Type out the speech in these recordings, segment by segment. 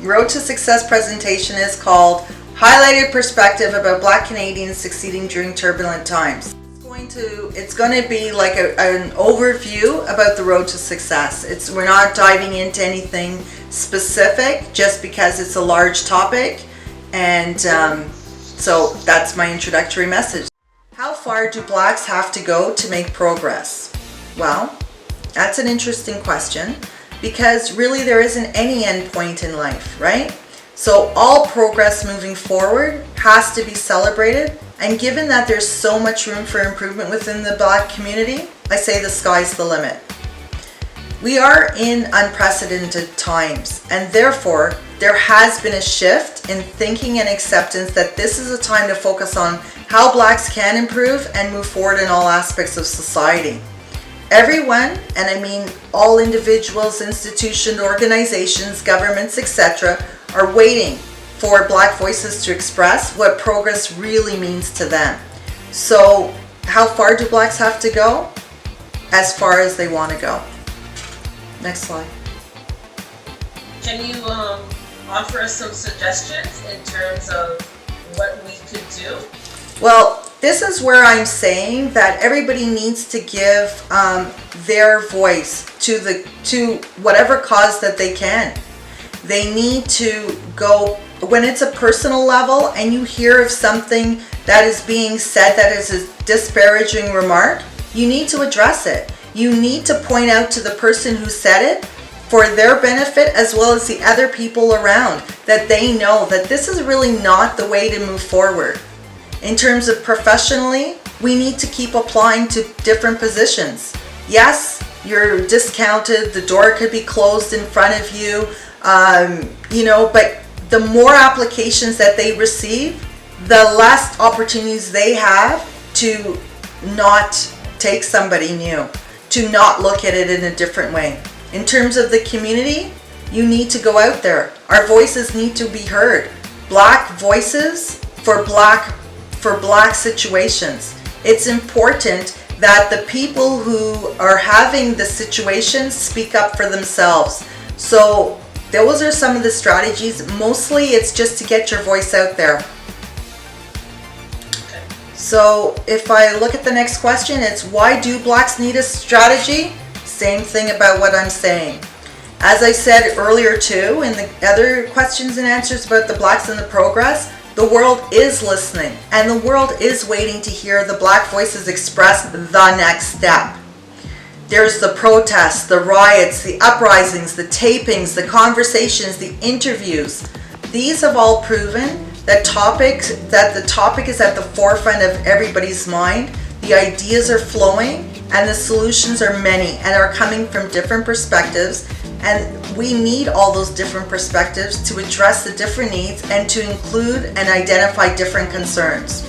Road to Success presentation is called Highlighted Perspective about Black Canadians Succeeding During Turbulent Times. It's going to be like an overview about the road to success. We're not diving into anything specific just because it's a large topic, and so that's my introductory message. How far do Blacks have to go to make progress? Well, that's an interesting question, because really there isn't any end point in life, right? So all progress moving forward has to be celebrated, and given that there's so much room for improvement within the Black community, I say the sky's the limit. We are in unprecedented times, and therefore there has been a shift in thinking and acceptance that this is a time to focus on how Blacks can improve and move forward in all aspects of society. Everyone, and I mean all individuals, institutions, organizations, governments, etc., are waiting for Black voices to express what progress really means to them. So how far do Blacks have to go? As far as they want to go. Next slide. Can you offer us some suggestions in terms of what we could do? Well, this is where I'm saying that everybody needs to give their voice to whatever cause that they can. They need to go, when it's a personal level and you hear of something that is being said that is a disparaging remark, you need to address it. You need to point out to the person who said it, for their benefit as well as the other people around, that they know that this is really not the way to move forward. In terms of professionally, we need to keep applying to different positions. Yes, you're discounted, the door could be closed in front of you, but the more applications that they receive, the less opportunities they have to not take somebody new, to not look at it in a different way. In terms of the community, you need to go out there. Our voices need to be heard. Black voices for Black situations. It's important that the people who are having the situations speak up for themselves. So those are some of the strategies. Mostly it's just to get your voice out there. So if I look at the next question, it's why do Blacks need a strategy? Same thing about what I'm saying. As I said earlier too, in the other questions and answers about the Blacks and the progress, the world is listening, and the world is waiting to hear the Black voices express the next step. There's the protests, the riots, the uprisings, the tapings, the conversations, the interviews. These have all proven that the topic is at the forefront of everybody's mind. The ideas are flowing, and the solutions are many and are coming from different perspectives. And we need all those different perspectives to address the different needs and to include and identify different concerns.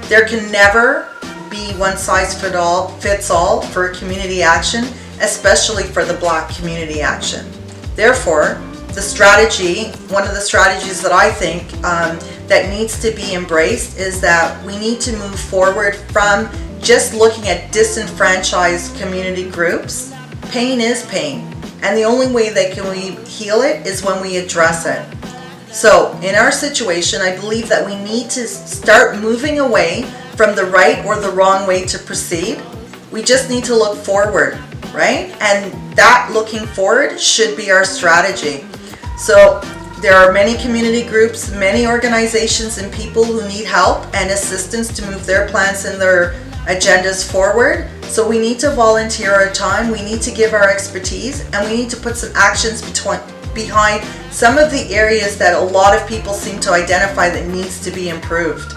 There can never be one size fits all for community action, especially for the Black community action. Therefore, one of the strategies that I think that needs to be embraced is that we need to move forward from just looking at disenfranchised community groups. Pain is pain. And the only way that we heal it is when we address it. So in our situation, I believe that we need to start moving away from the right or the wrong way to proceed. We just need to look forward, right? And that looking forward should be our strategy. So there are many community groups, many organizations and people who need help and assistance to move their plans and their agendas forward. So we need to volunteer our time, we need to give our expertise, and we need to put some actions behind some of the areas that a lot of people seem to identify that needs to be improved.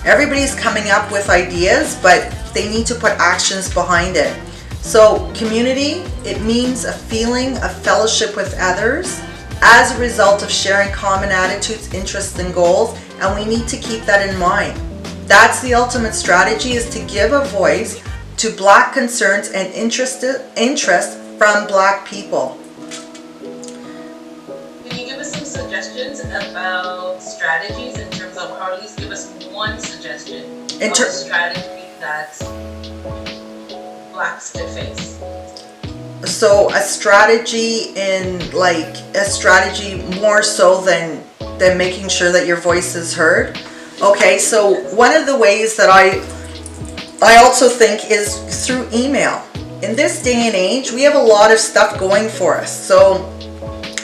Everybody's coming up with ideas, but they need to put actions behind it. So community, it means a feeling of fellowship with others as a result of sharing common attitudes, interests, and goals, and we need to keep that in mind. That's the ultimate strategy, is to give a voice to Black concerns and interest from Black people. Can you give us some suggestions about strategies in terms of, or at least give us one suggestion of a strategy that Blacks could face? So a strategy more so than making sure that your voice is heard. Okay, so one of the ways that I also think is through email. In this day and age, we have a lot of stuff going for us. So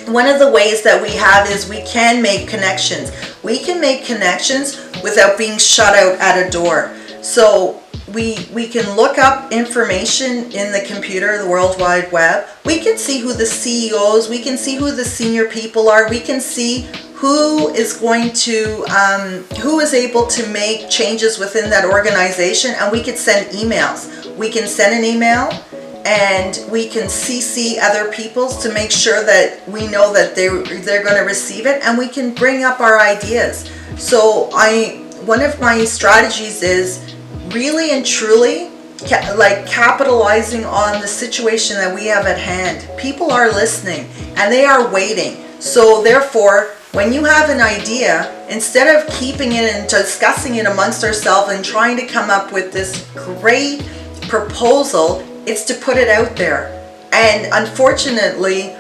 one of the ways that we have is we can make connections. We can make connections without being shut out at a door. So we can look up information in the computer, the World Wide Web. We can see who the CEOs, we can see who the senior people are, we can see who is going to, who is able to make changes within that organization, and we could send emails. We can send an email and we can CC other people's to make sure that we know that they're going to receive it, and we can bring up our ideas. So one of my strategies is really and truly capitalizing on the situation that we have at hand. People are listening and they are waiting. So therefore, when you have an idea, instead of keeping it and discussing it amongst ourselves and trying to come up with this great proposal, it's to put it out there. And unfortunately,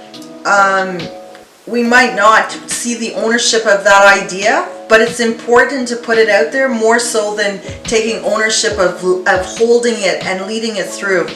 we might not see the ownership of that idea, but it's important to put it out there more so than taking ownership of holding it and leading it through.